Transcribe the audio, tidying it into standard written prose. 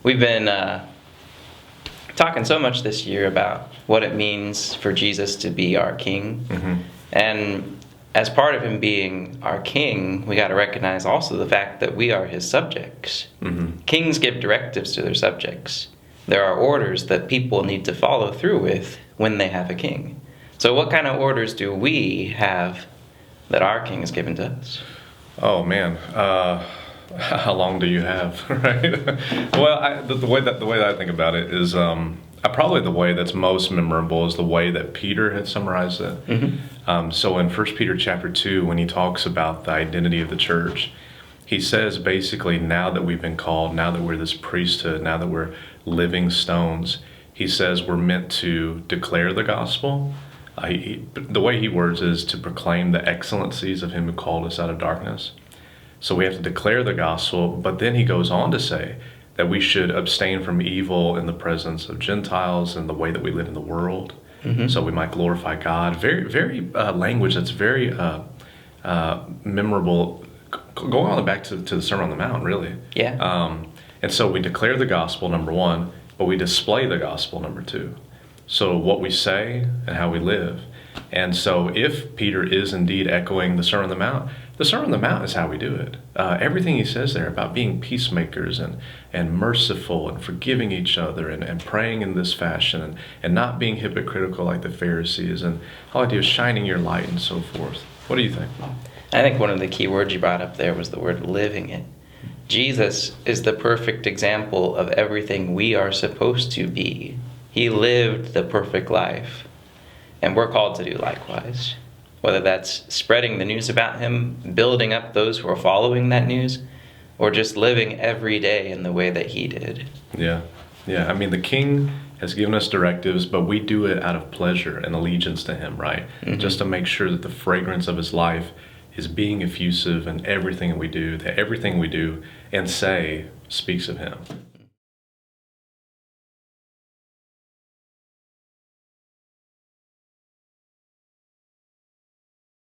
We've been talking so much this year about what it means for Jesus to be our King. Mm-hmm. And as part of him being our King, we got to recognize also the fact that we are his subjects. Mm-hmm. Kings give directives to their subjects. There are orders that people need to follow through with when they have a king. So what kind of orders do we have that our King has given to us? Oh man, how long do you have, right? Well, the way that I think about it is probably the way that's most memorable is the way that Peter had summarized it. Mm-hmm. So in 1 Peter chapter 2, when he talks about the identity of the church, he says basically, now that we've been called, now that we're this priesthood, now that we're living stones, he says we're meant to declare the gospel. The way he words is to proclaim the excellencies of him who called us out of darkness. So we have to declare the gospel, but then he goes on to say that we should abstain from evil in the presence of Gentiles and the way that we live in the world, Mm-hmm. so we might glorify God. Very, very language that's very memorable, going all the way back to the Sermon on the Mount, really. Yeah. And so we declare the gospel, number one, but we display the gospel, number two. So what we say and how we live. And so if Peter is indeed echoing the Sermon on the Mount is how we do it. Everything he says there about being peacemakers and merciful and forgiving each other and praying in this fashion and not being hypocritical like the Pharisees and all I do is shining your light and so forth. What do you think? I think one of the key words you brought up there was the word living it. Jesus is the perfect example of everything we are supposed to be. He lived the perfect life, and we're called to do likewise. Whether that's spreading the news about him, building up those who are following that news, or just living every day in the way that he did. Yeah. I mean, the King has given us directives, but we do it out of pleasure and allegiance to him, right? Mm-hmm. Just to make sure that the fragrance of his life is being effusive in everything we do, that everything we do and say speaks of him.